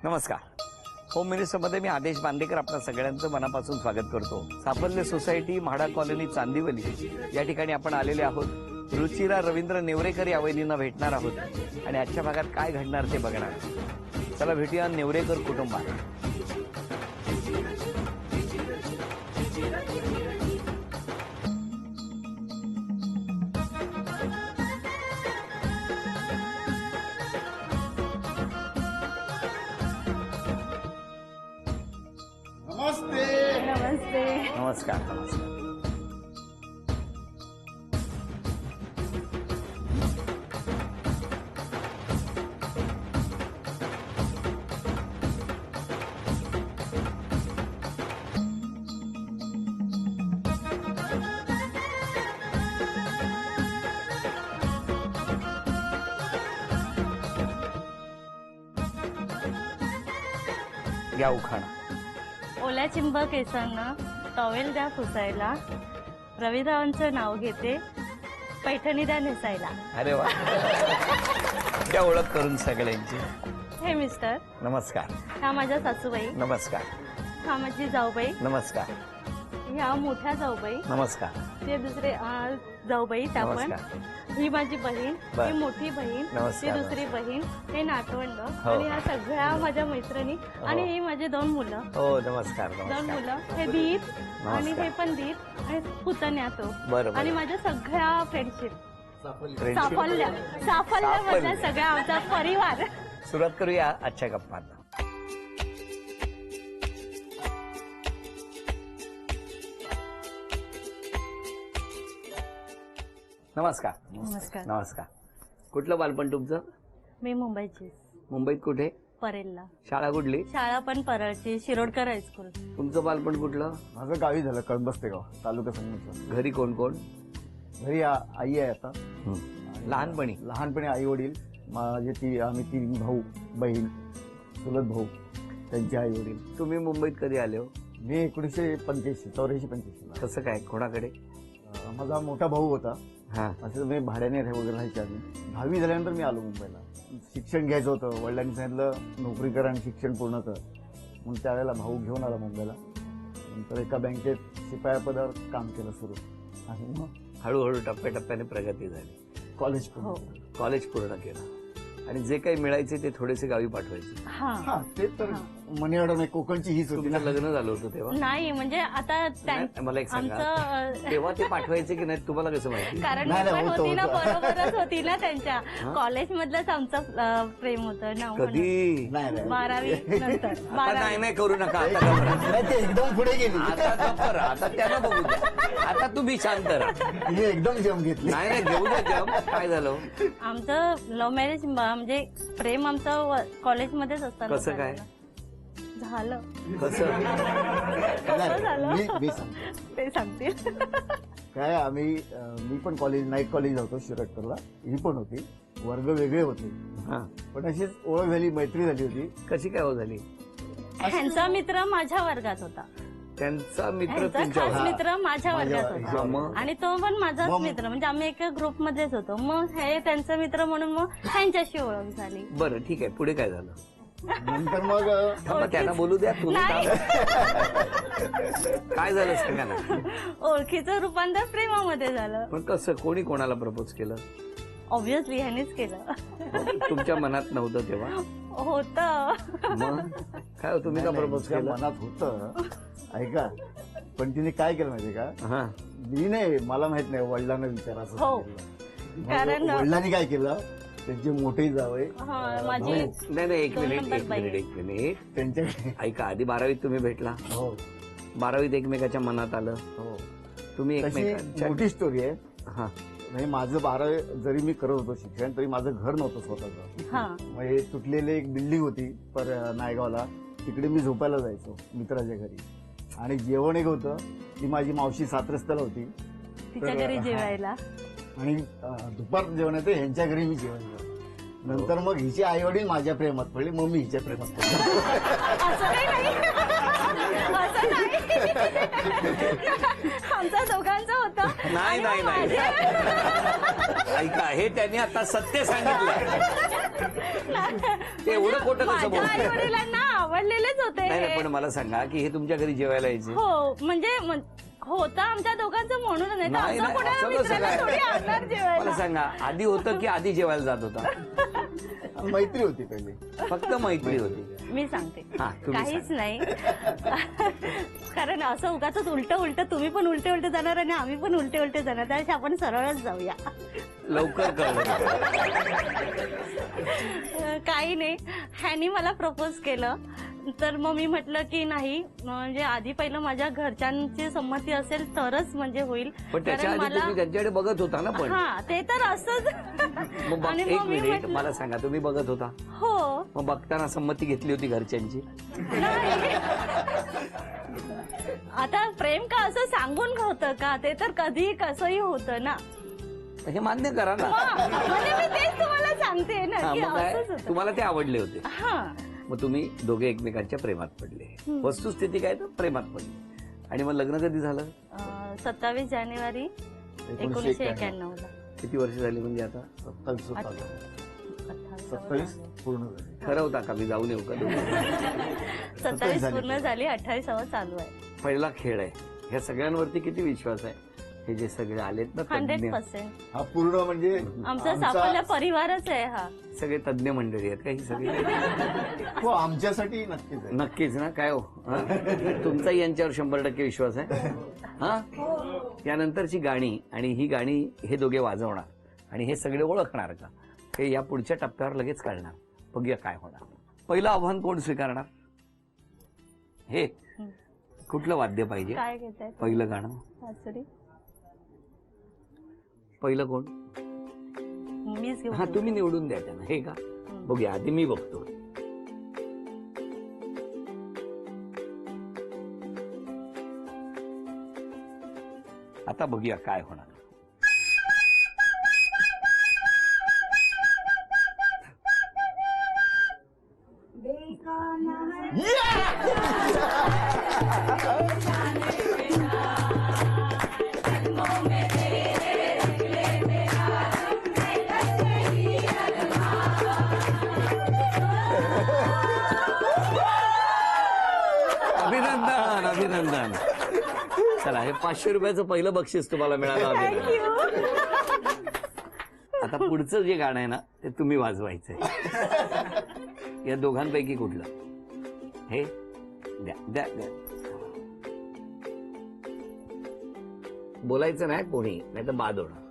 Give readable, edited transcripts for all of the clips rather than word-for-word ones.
नमस्कार. होम मिनिस्टरमध्ये मी आदेश बांदेकर आपल्या सगळ्यांचं मनापासून स्वागत करतो. साफल्य सोसायटी, म्हाडा कॉलनी, चांदिवली या ठिकाणी आपण आलेले आहोत. रुचिरा रवींद्र नेवरेकर या वहिनींना भेटणार आहोत आणि आजच्या भागात काय घडणार ते बघणार. चला भेटूया नेवरेकर कुटुंबात. नमस्ते. नमस्कार. नमस्कार. या उखाणा. ओल्या चिंब केसांना टॉवेल द्या पुसायला, रविरावांचं नाव घेते, पैठणी द्या नेसायला. अरे वा. त्या ओळख करून सगळ्यांची. हे मिस्टर, नमस्कार. ह्या माझ्या सासूबाई, नमस्कार. हा माझी जाऊबाई, नमस्कार. ह्या मोठ्या जाऊबाई, नमस्कार. ते दुसरे जाऊबाई, त्या पण. ही माझी बहीण, बर. ही मोठी बहीण, ती नमस्कार. दुसरी बहीण, हे नातवंड हो. आणि ह्या सगळ्या माझ्या मैत्रिणी आणि ही माझी 2 मुलं. हो नमस्कार. 2 नमस्कार. मुलं, हे दीर आणि हे पण दीर आणि पुतण्या तो. बरं आणि बरं. माझ्या सगळ्या फ्रेंडशिप Friendship. साफल्य म्हणजे सगळा आमचा परिवार. सुरुवात करूया आजच्या गप्पांना. नमस्कार. नमस्कार. नमस्कार. कुठलं बालपण तुमचं? मी मुंबईची, मुंबईत कुठे? परेलला. शाळा कुठली? शाळा पण परळची, शिरोडकर हायस्कूल. तुमचं बालपण कुठलं? माझं गावी झालं, कळंबस्ते गाव, तालुका संगमचा. घरी कोण कोण? घरी आई आहे आता. लहानपणी? लहानपणी आई वडील, माझे आम्ही 3 भाऊ बहीण, चुलत भाऊ, त्यांचे आई वडील. तुम्ही मुंबईत कधी आले हो? मी 1985 कसं काय, कोणाकडे? माझा मोठा भाऊ होता. हा. असं मी भाड्याने वगैरे राहायचे आम्ही. 10वी झाल्यानंतर मी आलो मुंबईला. शिक्षण घ्यायचं होतं. वडिलांनी सांगितलं नोकरी कर आणि शिक्षण पूर्ण कर. मग त्यावेळेला भाऊ घेऊन आला मुंबईला. नंतर एका बँकेत शिपाया पदावर काम केलं सुरू. आणि मग हळूहळू टप्प्याटप्प्याने प्रगती झाली. कॉलेज हो. कॉलेज पूर्ण केलं आणि जे काही मिळायचे ते थोडेसे गावी पाठवायचे. हा. ते तर मनी ऑर्डर नाही, कोकणची हीच होती ना. तुमचं लग्न झालं होतं तेव्हा? नाही म्हणजे आता नाही, मला एक सांगा, आमचं तेव्हा ते पाठवायचे की नाही तुम्हाला कसं माहिती? कारण नाही, मी पण होतं, होती ना, होतं. बरोबरच होती ना त्यांच्या. कॉलेज मधलंच आमचं प्रेम होतं ना. कधी? नाही 12वी नंतर. आता नाही नाही करू नका. आता गप्प. नाही, ते एकदम पुढे गेली. आता गप्प राहा. आता त्यांना बघू द्या. आता तुम्ही शांत राहा. तिने एकदम जम घेतली. नाही नाही घेऊ द्या जम. काय झालं? आमचं लव्ह मॅरेज म्हणजे प्रेम आमचं कॉलेजमध्येच असताना कसं काय? झालं. कसं? कसं झालं मी सांगतो. ते सांगतील. काय मी पण नाईट कॉलेज होतो शिरडकरला. ही पण होती. वर्ग वेगळे होते, हा. पण अशीच ओळख झाली, मैत्री झाली होती. कशी काय हो झाली? ह्यांचा मित्र माझ्या वर्गात होता. त्यांचा मित्र ह्यांचा तुमच्या खास मित्र माझ्या वर्गात हा, होता मग? आणि तो पण माझाच मग? मित्र. म्हणजे आम्ही एका ग्रुप मध्येच होतो. मग हे त्यांचा मित्र म्हणून मग ह्यांच्याशी ओळख झाली. बरं ठीक आहे. पुढे काय झालं? नंतर मग थांबा, त्यांना बोलू द्या. तुम्ही नाही. काय झालं सांगा ना. ओळखीचं रूपांतर प्रेमामध्ये झालं. पण कसं, कोणी कोणाला प्रपोज केलं? ऑब्व्हियसली ह्यानेच केलं. तुमच्या मनात नव्हतं तेव्हा? होतं. मग काय हो, तुम्ही का प्रपोज तिच्या केलं? मनात होतं, ऐका. पण तिने काय केलं माहितीये का? हा. मी नाही, मला माहित नाही, वडिलांना विचारायचं हो. कारण- वडिलांनी काय केलं, त्यांचे मोठे जावई माझी नाही नाही, एक दोन मिनिट नंबर एक बाई मिनिट आहे. एक मिनिट. त्यांच्याकडे. ऐका, आधी 12वीत तुम्ही भेटला, हो 12वीत एकमेकाच्या मनात आलं, हो. तुम्ही तशी एकमेकांच्या. मोठी स्टोरी आहे. हा. म्हणजे माझं 12 जरी मी करत होतो शिक्षण, तरी माझं घर नव्हतं स्वतःचं. हा म्हणजे तुटलेली एक बिल्डिंग होती नायगावला. तिकडे मी झोपायला जायचो मित्राच्या घरी. आणि जेवण एक होतं, ती माझी मावशी 7 रस्त्याला होती. तिच्या घरी जेवायला. आणि दुपार जेवण येतं, ह्यांच्या घरी मी जेवण करतो. नंतर मग हिचे आई वडील माझ्या प्रेमात पडले, मग मी हिच्या प्रेमात पडले. असं काही नाही. असं नाही. आमचा दोघांचा होता. नाही नाही नाही. ऐका, हे त्यांनी आता सत्य सांगितलं. ते एवढं खोटं कसं माझ्या बोलताय? आई वडिलांना आवडलेलेच होते नाही नाही, हे. पण मला सांगा की हे तुमच्या घरी जेवायला यायचे? हो म्हणजे होतं आमच्या दोघांचं म्हणून नाही तर नाही असं नाही, कोणाला असं कसं मित्राला थोडी आणणार काय? जेवायला. मला सांगा, आधी होतं की आधी जेवायला जात होता? मैत्री होती पहिली. फक्त मैत्री होती. मी सांगते हा, तुम्ही काहीच नाही कारण असं उगाच उलट तुम्ही पण उलटे जाणार आणि आम्ही पण उलटे जाणार त्यापेक्षा आपण सरळच जाऊया. लवकर कळलं. काही नाही, ह्यानी मला प्रपोज केलं तर मग मी म्हटलं की नाही, म्हणजे आधी पहिलं माझ्या घरच्यांची संमती असेल तरच म्हणजे होईल. पण त्याच्या आधी तुम्ही त्यांच्याकडे बघत होता ना? पण हा ते तर असंच. मग आणि एक मग मी मिनिट म्हटलं- मला सांगा, तुम्ही बघत होता? हो. मग बघताना संमती घेतली होती घरच्यांची? नाही. आता प्रेम का असं सांगून होतं का? ते तर कधी कसंही होतं ना. हे मान्य करा ना. म्हणजे मी तेच तुम्हाला सांगते ना हा, की मग काय असंच होतं. तुम्हाला ते आवडले होते? हा. मग तुम्ही दोघे एकमेकांच्या प्रेमात पडले. वस्तुस्थिती काय, तर प्रेमात पडले. आणि मग लग्न कधी झालं? 27 जानेवारी 1991 ला. किती वर्ष झाली म्हणजे आता? 27 पूर्ण झाले. ठरवता का मी जाऊन येऊ का? 27 पूर्ण झाली, 28 चालू आहे. पहिला खेळ आहे. ह्या सगळ्यांवरती किती विश्वास आहे? हे जे सगळे आलेत ना तज्ञ, 100%. हा पूर्ण म्हणजे आमचा साफल्य परिवारच आहे हा. सगळे तज्ञ मंडळी आहेत का ही सगळी? हो, आमच्यासाठी नक्कीच आहे. नक्कीच ना. काय हो, हा? तुमचाही यांच्यावर 100% विश्वास आहे? हा. यानंतरची गाणी, आणि ही गाणी हे दोघे वाजवणार आणि हे सगळे ओळखणार का, हे या पुढच्या टप्प्यावर लगेच कळणार. बघूया काय होणार. पहिलं आव्हान कोण स्वीकारणार? हे कुठलं वाद्य पाहिजे? काय घेताय? पहिलं गाणं सासरी पहिलं कोण? मीच घेऊ. हा, तुम्ही निवडून द्या त्यांना. हे का? बघूया, आधी मी बघतो. आता बघूया काय होणार. अभिनंदन अभिनंदन. चला, हे 500 रुपयाचं पहिलं बक्षीस तुम्हाला मिळालं. अभिनंदन. आता पुढचं जे गाणं आहे ना, ते तुम्ही वाजवायचंय. या दोघांपैकी कुठलं? हे द्या द्या द्या. बोलायचं नाही कोणी, नाही तर बाद होणार.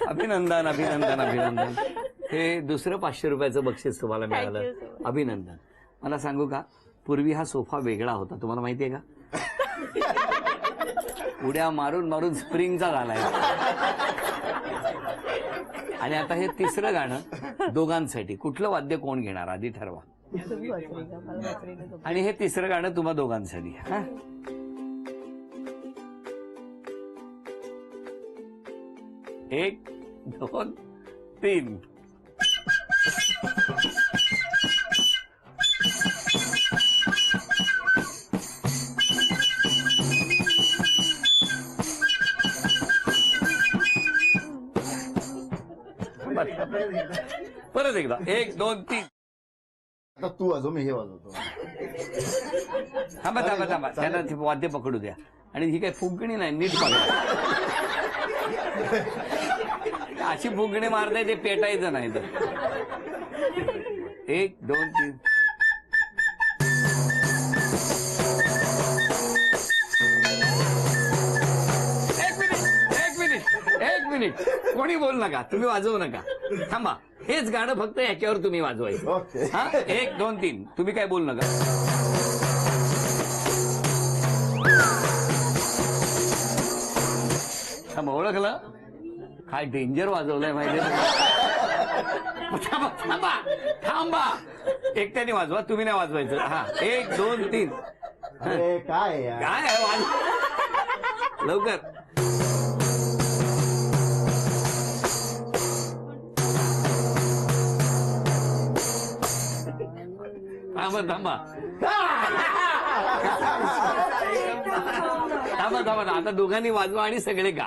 अभिनंदन अभिनंदन अभिनंदन. हे दुसरं 500 रुपयाचं बक्षीस तुम्हाला मिळालं. Thank you so much. अभिनंदन. मला सांगू का, पूर्वी हा सोफा वेगळा होता, तुम्हाला माहितीये का? उड्या मारून मारून स्प्रिंगचा झालाय. आणि आता हे तिसरं गाणं दोघांसाठी. कुठलं वाद्य कोण घेणार आधी ठरवा. आणि हे तिसरं गाणं तुम्हा दोघांसाठी. हा, एक दोन तीन. परत एकदा, एक दोन तीन. आता तू वाजव, मी हे वाजवतो. थांबा थांबा थांबा, त्यांना ते वाद्य पकडू द्या. आणि ही काही फुंकणी नाही, नीट पकडा. अशी फुंकणी मारताय ते पेटायचं नाही तर. एक दोन तीन. एक मिनिट एक मिनिट एक मिनिट. कोणी बोल नका, तुम्ही वाजवू नका. थांबा. हेच गाणं फक्त याच्यावर तुम्ही वाजवायचं. ओके. हा 1 2 3 तुम्ही काय बोल नका. थांबा, ओळखलं काय डेंजर वाजवलंय माहिती थांबा थांबा थांबा एकट्याने वाजवा, तुम्ही नाही वाजवायचं. हा 1 2 3 अरे काय आहे यार? काय आहे वाज लवकर. थांबा थांबा थांबा थांबा ना, आता दोघांनी वाजवा आणि सगळे गा.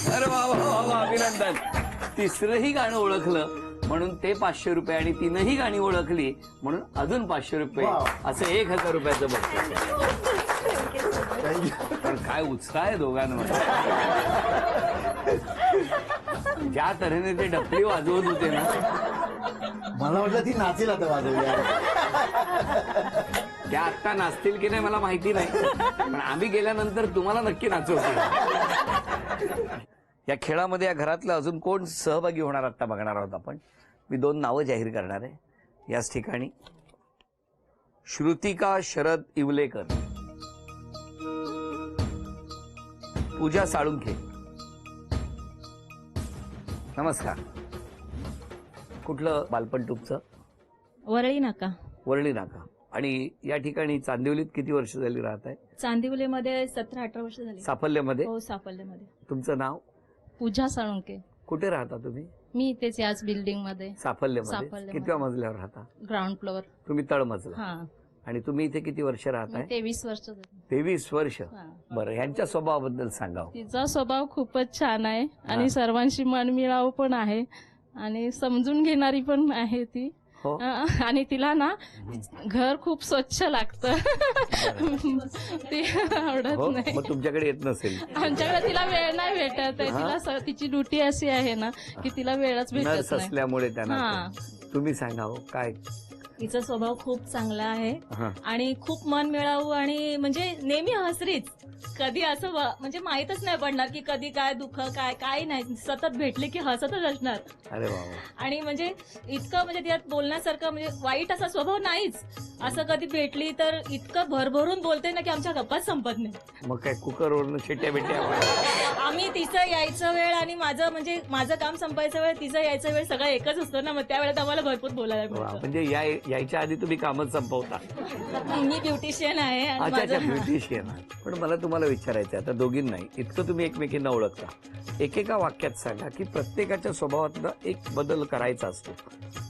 अरे वा वा वा, अभिनंदन. तिसरंही गाणं ओळखलं म्हणून ते 500 रुपये आणि तीनही गाणी ओळखली म्हणून अजून 500 रुपये, वाव. असं 1000 रुपयाचं बक्षीस. पण काय उत्साह आहे दोघांमध्ये. ज्या तऱ्हेने ते डफली वाजवत होते ना, मला वाटलं ती नाचेल आता वाजवली यार. त्या आत्ता नाचतील की नाही मला माहिती नाही, पण आम्ही गेल्यानंतर तुम्हाला नक्की नाचवतील. या खेळामध्ये या घरातलं अजून कोण सहभागी होणार आता बघणार आहोत आपण. मी 2 नावं जाहीर करणार आहे याच ठिकाणी. श्रुतिका शरद इवलेकर, पूजा साळुंखे. नमस्कार. कुठलं बालपण तुमचं? वरळी नाका. वरळी नाका. आणि या ठिकाणी चांदिवलीत किती वर्ष झाली राहत आहे? चांदिवलीमध्ये 17-18 वर्ष झाली. साफल्यमध्ये? हो, साफल्यमध्ये. तुमचं नाव? पूजा साळुंके. कुठे राहता तुम्ही? मी इथेच याच बिल्डिंग मध्ये. साफल्यमध्ये. साफल्यमध्ये. कितव्या मजल्यावर राहता? Ground floor. तुम्ही तळमजला. हा. आणि तुम्ही इथे किती वर्ष राहताय? 23 वर्ष झाली. 23 वर्ष. हा. बरं, यांच्या स्वभावाबद्दल सांगा. तिचा स्वभाव खूपच छान आहे आणि सर्वांशी मनमिळावू पण आहे आणि समजून घेणारी पण आहे ती. हो. आणि तिला ना घर खूप स्वच्छ लागतं. ती आवडत हो, नाही. मग तुमच्याकडे येत नसेल. आमच्याकडे तिला वेळ नाही भेटत आहे. तिला तिची ड्युटी अशी आहे ना की तिला वेळच भेटत नर्स नाही. असल्यामुळे त्यांना. हा. तुम्ही सांगा हो काय. तिचा स्वभाव खूप चांगला आहे हा. आणि खूप मन मिळावू आणि म्हणजे नेहमी हसरीच. कधी असं म्हणजे माहीतच नाही पडणार की कधी काय दुःख काय काय नाही. सतत भेटली की हसतच असणार. अरे वा. आणि म्हणजे इतकं म्हणजे त्यात बोलण्यासारखं म्हणजे वाईट असा स्वभाव नाहीच. असं कधी भेटली तर इतकं भरभरून बोलते ना की आमच्या गप्पाच संपत नाही. मग काय कुकरवरून शिट्या बिट्या? आम्ही तिचं यायचं वेळ आणि माझं काम संपायचं वेळ, तिचं यायचं वेळ सगळं एकच असतो ना. मग त्या वेळेत आम्हाला भरपूर बोलायला वा, मिळतं. म्हणजे यायच्या आधी तुम्ही कामच संपवता. मी ब्युटिशियन आहे आणि अच्छा अच्छा, माझं ब्युटिशियन. पण मला तुम्हाला विचारायचं आहे, आता दोघींनाही इतकं तुम्ही एकमेकींना ओळखता, एकेका वाक्यात सांगा की प्रत्येकाच्या स्वभावातला एक बदल करायचा असतो.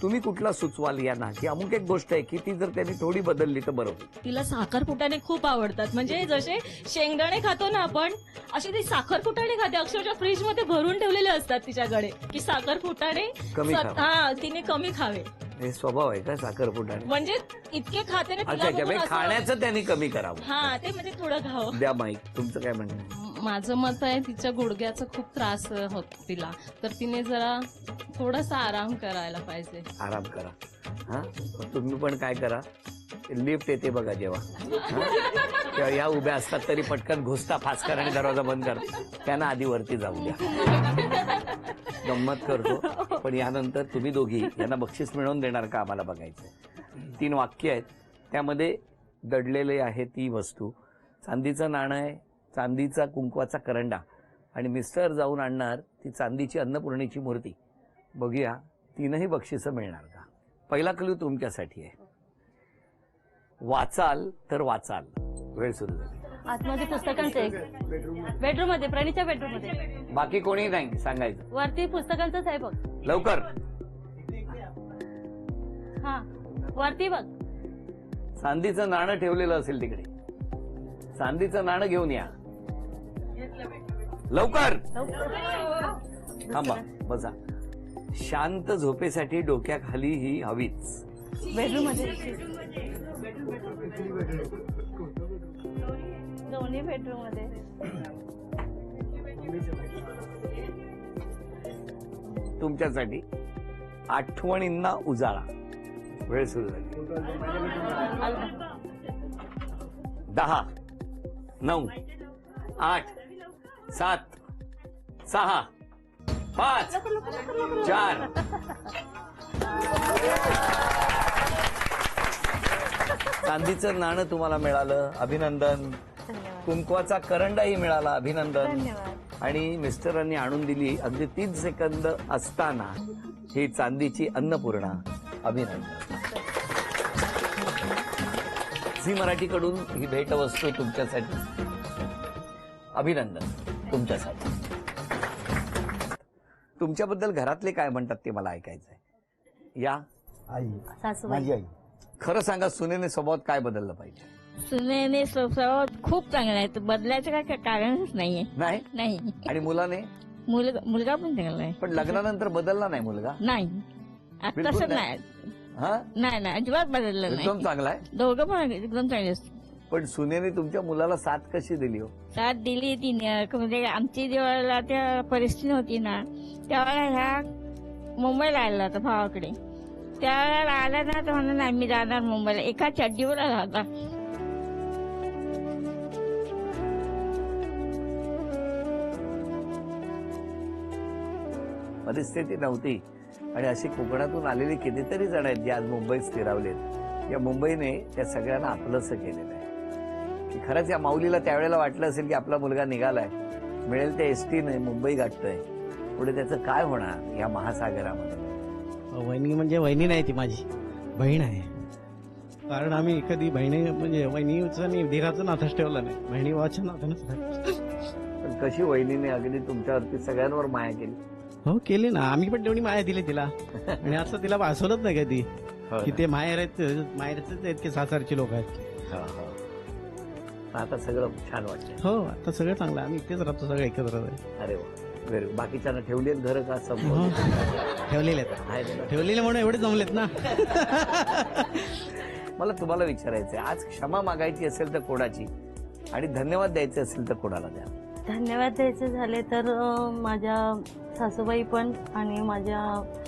तुम्ही कुठला सुचवाल यांना की अमुक एक गोष्ट आहे की ती जर त्यांनी थोडी बदलली तर बरं होईल? तिला साखरपुटाणे खूप आवडतात. म्हणजे जसे शेंगदाणे खातो ना आपण, अशी ती साखरपुटाणे खाते. अक्षरशः फ्रीज मध्ये भरून ठेवलेले असतात तिच्याकडे की साखरपुटाणे कमी खावे. तिने कमी खावे. हे स्वभाव आहे का साखरपुटाने? म्हणजे इतके खाते ना अच्छा तिला अच्छा, बघून म्हणजे असं- खाण्याचं त्यांनी कमी करावं. हा, ते म्हणजे थोडं खावं. द्या माईक, तुमचं काय म्हणणं आहे? माझं मत आहे तिच्या गुडघ्याचा खूप त्रास होत तिला, तर तिने जरा थोडासा आराम करायला पाहिजे. आराम करा. हा, तुम्ही पण काय करा, लिफ्ट येते बघा जेव्हा, तेव्हा या उभ्या असतात तरी पटकन घुसता फास्कर आणि दरवाजा बंद कर, त्यांना आधी वरती जाऊ द्या. गंमत करतो, पण यानंतर तुम्ही दोघी यांना बक्षीस मिळवून देणार का आम्हाला बघायचं. 3 वाक्य आहेत, त्यामध्ये दडलेले आहे ती वस्तू. चांदीचं नाणं आहे, चांदीचा कुंकवाचा करंडा आणि मिस्टर जाऊन आणणार ती चांदीची अन्नपूर्णेची मूर्ती. बघूया 3ही बक्षिसं मिळणार का. पहिला क्लू तुमच्यासाठी आहे, वाचाल तर वाचाल. वेळ सुरू झाली. आतमध्ये पुस्तकांचं एक बेडरूम मध्ये, प्रणीच्या बेडरूम मध्ये. बाकी कोणी नाही सांगायचं. वरती पुस्तकांचंच आहे बघ. लवकर. हा, वरती बघ. चांदीचं नाणं ठेवलेलं असेल तिकडे. चांदीचं नाणं घेऊन या लवकर. थांबा, बसा. शांत झोपेसाठी डोक्याखाली ही हवीच. बेडरूम मध्ये. दोन्ही बेडरूम मध्ये. तुमच्यासाठी आठवणींना उजाळा. वेळ सुरू झाली. 10, 9, 8, 7, 6, 5, 4. चांदीचं नाणं तुम्हाला मिळालं, अभिनंदन. धन्यवाद. कुंकवाचा करंडाही मिळाला, अभिनंदन. धन्यवाद. आणि मिस्टरांनी आणून दिली अगदी 3 सेकंद असताना ही चांदीची अन्नपूर्णा, अभिनंदन. झी मराठीकडून ही भेटवस्तू तुमच्यासाठी, अभिनंदन तुमच्यासाठी. तुमच्याबद्दल घरातले काय म्हणतात ते मला ऐकायचंय. या आई, सासूबाई. माझी आई. खरं सांगा, सुनेने स्वभावात काय बदललं पाहिजे? सुनेने स्वभाव खूप चांगला आहे, बदलायचं काय कारणच नाहीये. नाही. नाही, आणि मुलाने मुलगा पण चांगला आहे. पण लग्नानंतर बदलला नाही मुलगा? नाही, बिलकुल तसं नाही. नाही. नाही अजिबात बदललं एकदम नाही. चांगला आहे. दोघं पण एकदम चांगले असतात. पण सुनेने तुमच्या मुलाला साथ कशी दिली हो? साथ दिली तिने. म्हणजे आमची जेव्हा त्या परिस्थिती होती ना, त्यावेळेला ह्या मुंबईला आलेला होता भावाकडे. त्यावेळेला आला ना तर म्हणून नाही मी जाणार मुंबईला. एका चड्डीवर आला होता. परिस्थिती नव्हती आणि अशी कोकणातून आलेली कितीतरी जण आहेत जे आज मुंबईत स्थिरावलेत. या मुंबईने त्या सगळ्यांना आपलंसं केलेलं आहे. की खरंच या माऊलीला त्यावेळेला वाटलं असेल की आपला मुलगा निघालाय, मिळेल त्या एसटीने मुंबई गाठतोय, पुढे त्याचं काय होणार या महासागरामध्ये. वहिनी म्हणजे वहिनी नाही, ती माझी बहीण आहे. कारण आम्ही कधी बहिणी म्हणजे वहिनीचं आणि धीराचं नातंच ठेवलं नाही, बहिणी भावाच्या नात्यानंच राहिलो. पण कशी वहिनीने अगदी तुमच्यावरती सगळ्यांवर माया केली. हो केली ना, आम्ही पण तेवढी माया दिली तिला. आणि असं तिला भासवलंच नाही कधी की ते माहेर आहेत, माहेरचेच आहेत की सासरची लोक आहेत. आता सगळं छान वाटतंय. हो, आता सगळं चांगलं, आम्ही इथेच राहतो, सगळं एकत्र राहतो. अरे वा, व्हेरी गुड. बाकीच्यांना ठेवली आहेत घरं का हो, संपवली? ठेवलेले आहेत, आहेत ना? ठेवलेले म्हणून एवढे जमलेत ना. मला तुम्हाला विचारायचंय, आज क्षमा मागायची असेल तर कोणाची आणि धन्यवाद द्यायचे असेल तर कोणाला द्या? धन्यवाद द्यायचे झाले तर माझ्या सासूबाई पण आणि माझ्या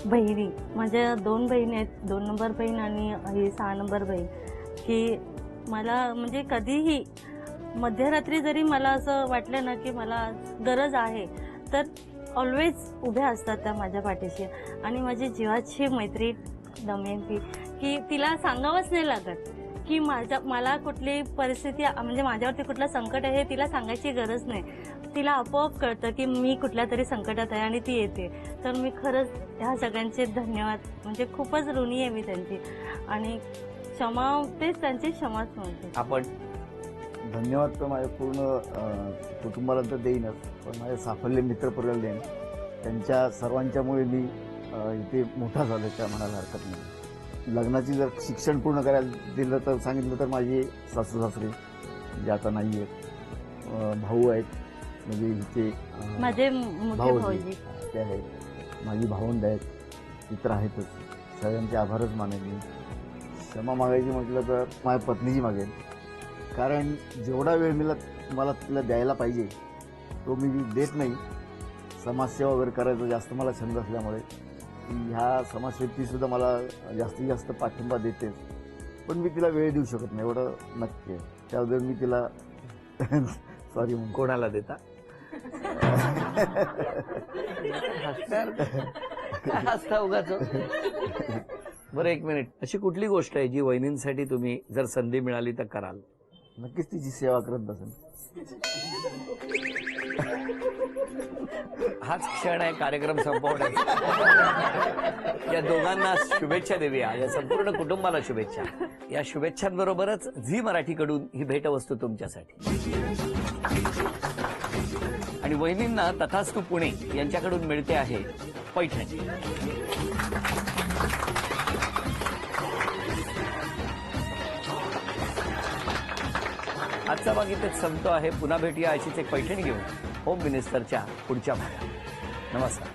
बहिणी. माझ्या 2 बहिणी आहेत, 2 नंबर बहीण आणि ही 6 नंबर बहीण. की मला म्हणजे कधीही मध्यरात्री जरी मला असं वाटलं ना की मला गरज आहे, तर ऑलवेज उभ्या असतात त्या माझ्या पाठीशी. आणि माझी जीवाची मैत्रीण दमयंती, की तिला सांगावंच नाही लागत की मला कुठली परिस्थिती म्हणजे माझ्यावरती कुठलं संकट आहे हे तिला सांगायची गरज नाही. तिला आपोआप कळतं की मी कुठल्या तरी संकटात आहे आणि ती येते. तर मी खरंच ह्या सगळ्यांचे धन्यवाद, म्हणजे खूपच ऋणी आहे मी त्यांची. आणि क्षमा, तेच त्यांची क्षमाच म्हणते. आपण धन्यवाद तर माझ्या पूर्ण कुटुंबाला तर देईनच, पण माझ्या साफल्य मित्रपरिवार देईन. त्यांच्या सर्वांच्यामुळे मी इथे मोठा झालो त्या म्हणायला हरकत नाही. लग्नाची जर शिक्षण पूर्ण करायला दिलं तर सांगितलं तर माझी सासू सासरे जे आता नाही आहेत, भाऊ आहेत, म्हणजे इथे माझे मोठे भाऊ भाऊजी ते आहेत, माझी भावंड आहेत, मित्र आहेतच. सगळ्यांचे आभारच मानेन मी. क्षमा मागायची म्हटलं तर माझ्या पत्नीची मागेन, कारण जेवढा वेळ मला तिला द्यायला पाहिजे तो मी देत नाही. समाजसेवा वगैरे करायचा जास्त मला छंद असल्यामुळे ह्या समाजसेवेतसुद्धा मला जास्तीत जास्त पाठिंबा देते, पण मी तिला वेळ देऊ शकत नाही, एवढं नक्की आहे. त्याबद्दल मी तिला सॉरी म्हणून. कोणाला देता? हसता उगाच. बरं, 1 मिनिट. अशी कुठली गोष्ट आहे जी वहिनींसाठी तुम्ही जर संधी मिळाली तर कराल? नक्कीच तिची सेवा करत बसेन. हाच क्षण आहे कार्यक्रम संपवण्याचा. या दोघांना शुभेच्छा देऊया, या संपूर्ण कुटुंबाला शुभेच्छा. या शुभेच्छांबरोबरच झी मराठीकडून ही भेटवस्तू तुमच्यासाठी. आणि वहिनींना तथास्तु पुणे यांच्याकडून मिळते आहे पैठणी. आजचा भाग इथेच संपतो आहे. पुन्हा भेटूया अशीच एक पैठणी घेऊन होम मिनिस्टरच्या पुढच्या भागात. नमस्कार.